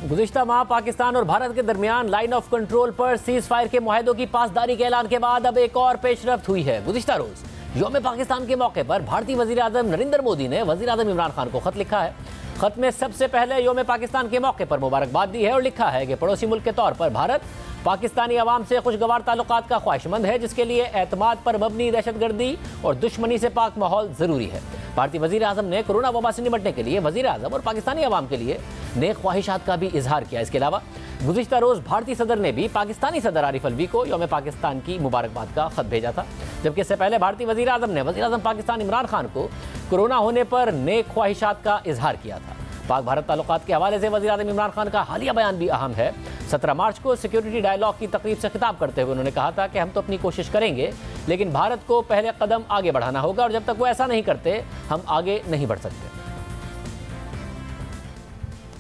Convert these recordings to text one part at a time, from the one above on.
गुज़िश्ता माह पाकिस्तान और भारत के दरमियान लाइन ऑफ कंट्रोल पर सीज फायर के मुआहदों की पासदारी के ऐलान के बाद अब एक और पेशरफ्त हुई है। गुज़िश्ता रोज यौम पाकिस्तान के मौके पर भारतीय वज़ीर आज़म नरेंद्र मोदी ने वज़ीर आज़म इमरान खान को खत लिखा है। खत में सबसे पहले यौम पाकिस्तान के मौके पर मुबारकबाद दी है और लिखा है कि पड़ोसी मुल्क के तौर पर भारत पाकिस्तानी अवाम से खुशगवार ताल्लुकात का ख्वाहिशमंद है, जिसके लिए एतमाद पर मबनी दहशतगर्दी और दुश्मनी से पाक माहौल ज़रूरी है। भारतीय वज़ीर आज़म ने कोरोना वबा से निपटने के लिए वज़ीर आज़म और पाकिस्तानी अवाम के लिए नेक ख्वाहिशात का भी इजहार किया। इसके अलावा गुज़िश्ता रोज़ भारतीय सदर ने भी पाकिस्तानी सदर आरिफ अलवी को यौम पाकिस्तान की मुबारकबाद का खत भेजा था, जबकि इससे पहले भारतीय वज़ीर आज़म ने वज़ीर आज़म पाकिस्तान इमरान खान को कोरोना होने पर नेक ख्वाहिशात का इजहार किया था। पाक भारत ताल्लुकात के हवाले से वज़ीर आज़म इमरान खान का हालिया बयान भी अहम है। 17 मार्च को सिक्योरिटी डायलॉग की तकरीब से खिताब करते हुए उन्होंने कहा था कि हम तो अपनी कोशिश करेंगे, लेकिन भारत को पहले कदम आगे बढ़ाना होगा और जब तक वो ऐसा नहीं करते हम आगे नहीं बढ़ सकते।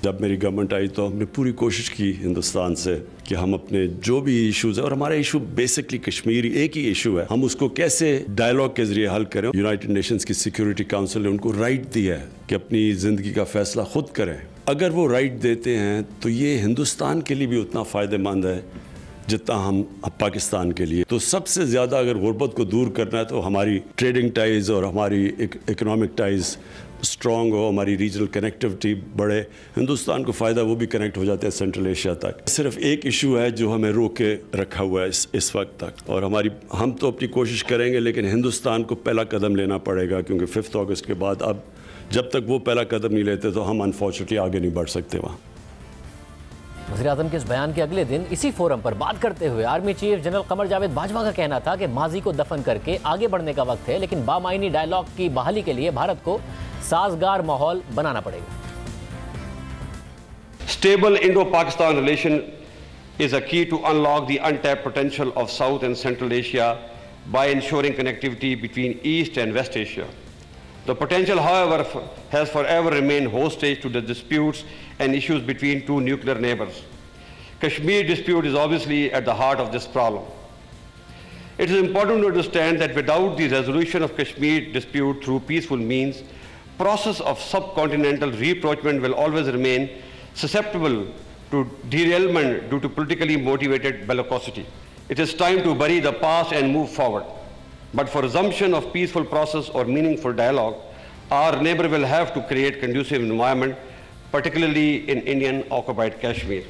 जब मेरी गवर्नमेंट आई तो हमने पूरी कोशिश की हिंदुस्तान से कि हम अपने जो भी इश्यूज है, और हमारा इशू बेसिकली कश्मीर एक ही इशू है, हम उसको कैसे डायलॉग के जरिए हल करें। यूनाइटेड नेशंस की सिक्योरिटी काउंसिल ने उनको राइट दिया है कि अपनी ज़िंदगी का फैसला खुद करें। अगर वो राइट देते हैं तो ये हिंदुस्तान के लिए भी उतना फ़ायदेमंद है जितना हम पाकिस्तान के लिए। तो सबसे ज़्यादा अगर गुर्बत को दूर करना है तो हमारी ट्रेडिंग टाइज़ और हमारी इकोनॉमिक टाइज़ स्ट्रॉन्ग हो, हमारी रीजनल कनेक्टिविटी बढ़े, हिंदुस्तान को फ़ायदा वो भी कनेक्ट हो जाते हैं सेंट्रल एशिया तक। सिर्फ एक इशू है जो हमें रोक के रखा हुआ है इस वक्त तक, और हम तो अपनी कोशिश करेंगे, लेकिन हिंदुस्तान को पहला कदम लेना पड़ेगा, क्योंकि 5 अगस्त के बाद अब जब तक वो पहला कदम नहीं लेते तो हम अनफॉर्चुनेटली आगे नहीं बढ़ सकते वहाँ। वज़ीर आज़म के इस बयान के अगले दिन इसी फोरम पर बात करते हुए army chief general Qamar Javed Bajwa का कहना था कि माजी को दफन करके आगे बढ़ने का वक्त है, लेकिन बामायनी डायलॉग की बहाली के लिए भारत को साजगार माहौल बनाना पड़ेगा। Stable Indo-Pakistan relation is a key to unlock the untapped potential of South and Central Asia by ensuring connectivity between East and West Asia. The potential, however, has forever remained hostage to the disputes and issues between two nuclear neighbors. Kashmir dispute is obviously at the heart of this problem. It is important to understand that without the resolution of Kashmir dispute through peaceful means, process of subcontinental rapprochement will always remain susceptible to derailment due to politically motivated bellicosity. It is time to bury the past and move forward. But for resumption of peaceful process or meaningful dialogue, our neighbor will have to create conducive environment, particularly in Indian occupied Kashmir.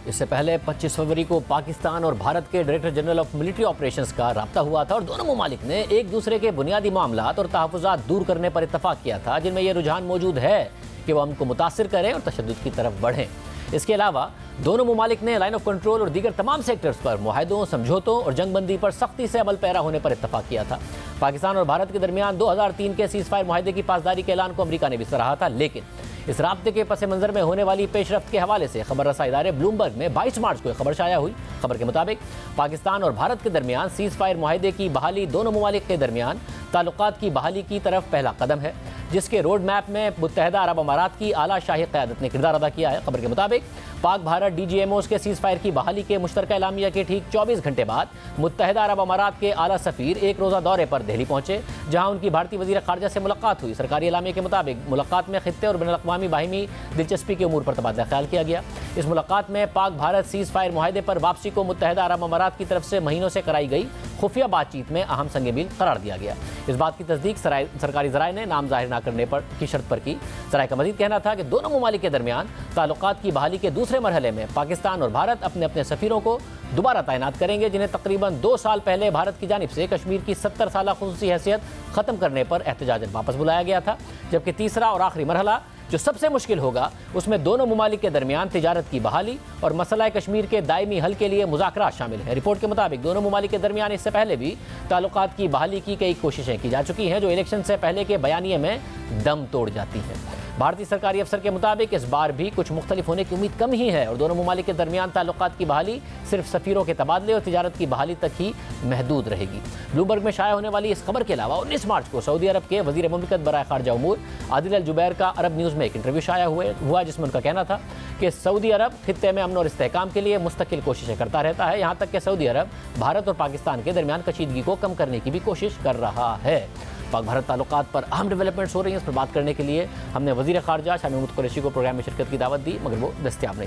इससे पहले 25 फरवरी को पाकिस्तान और भारत के director general of military operations का राब्ता हुआ था और दोनों ममालिक ने एक दूसरे के बुनियादी मामलात और तहफ़्फ़ुज़ात दूर करने पर इत्तफाक किया था, जिनमें यह रुझान मौजूद है कि वह हमको मुतासिर करें और तशद्दुद की तरफ बढ़ें। इसके अलावा दोनों ममालिक ने लाइन ऑफ कंट्रोल और दीगर तमाम सेक्टर्स पर मुआहदों, समझौतों और जंगबंदी पर सख्ती से अमल पैरा होने पर इत्तफाक किया था। पाकिस्तान और भारत के दरमियान 2003 के सीज़ फायर मुआहदे की पासदारी के ऐलान को अमेरिका ने भी सराहा था, लेकिन इस राब्ते के पस मंजर में होने वाली पेशरफ्त के हवाले से खबर रसा इदारे ब्लूमबर्ग में 22 मार्च को खबर शाया हुई। खबर के मुताबिक पाकिस्तान और भारत के दरमियान सीज़ फायर मुआहदे की बहाली दोनों ममालिक के दरमियान ताल्लुकात की बहाली की तरफ पहला कदम है, जिसके रोड मैप में मुत्तहदा अरब अमारात की आला शाही क़यादत ने किरदार अदा किया है। खबर के मुताबिक पाक भारत DGMOs के सीज़ फायर की बहाली के मुश्तरका एलामिया के ठीक 24 घंटे बाद मुत्तहदा अरब अमारात के आला सफ़ीर एक रोज़ा दौरे पर दिल्ली पहुंचे, जहां उनकी भारतीय वज़ीर ख़ारजा से मुलाकात हुई। सरकारी एलामिया के मुताबिक मुलाकात में खित्ते और बैनुल-अक़वामी बाहिमी दिलचस्पी के उमूर पर तबादला ख्याल किया गया। इस मुलाकात में पाक भारत सीज़ फायर मुआहदे पर वापसी को मुत्तहदा अरब अमारात की तरफ से महीनों से कराई गई खुफिया बातचीत में अहम संग-ए-मील करार दिया गया। इस बात की तस्दीक सरकारी ज़राए ने नाम जाहिर न करने पर की शर्त पर की। ज़राए का मज़ीद कहना था कि दोनों ममालिक के दरमियान ताल्लुकात की बहाली के दूसरे मरहले में पाकिस्तान और भारत अपने अपने सफ़ीरों को दोबारा तैनात करेंगे, जिन्हें तकरीबन 2 साल पहले भारत की जानिब से कश्मीर की 70 साला खुसूसी हैसियत ख़त्म करने पर एहतजाजन वापस बुलाया गया था। जबकि तीसरा और आखिरी मरहला जो सबसे मुश्किल होगा, उसमें दोनों ममालिक के दरमियान तिजारत की बहाली और मसला कश्मीर के दायमी हल के लिए मुज़ाकरात शामिल है। रिपोर्ट के मुताबिक दोनों ममालिक के दरमियान इससे पहले भी ताल्लुकात की बहाली की कई कोशिशें की जा चुकी हैं, जो इलेक्शन से पहले के बयानिए में दम तोड़ जाती हैं। भारतीय सरकारी अफसर के मुताबिक इस बार भी कुछ मुख्तलिफ होने की उम्मीद कम ही है और दोनों ममालिक के दरमियान ताल्लुकात की बहाली सिर्फ सफ़ीरों के तबादले और तिजारत की बहाली तक ही महदूद रहेगी। ब्लूमबर्ग में शाया होने वाली इस खबर के अलावा 19 मार्च को सऊदी अरब के वज़ीर मुमलिकत बराए ख़ारजा उमूर आदिल अल जुबैर का अरब न्यूज़ में एक इंटरव्यू शाया हुआ, जिसमें उनका कहना था कि सऊदी अरब खित्ते में अमन और इस्तेहकाम के लिए मुस्तकिल कोशिशें करता रहता है। यहाँ तक कि सऊदी अरब भारत और पाकिस्तान के दरमियान कशीदगी को कम करने की भी कोशिश कर रहा है। पाक भारत ताल्लुकात पर अहम डेवलपमेंट्स हो रही हैं, इस पर बात करने के लिए हमने वज़ीर ख़ारजा शाह महमूद कुरैशी को प्रोग्राम में शिरकत की दावत दी, मगर वो दस्तयाब नहीं।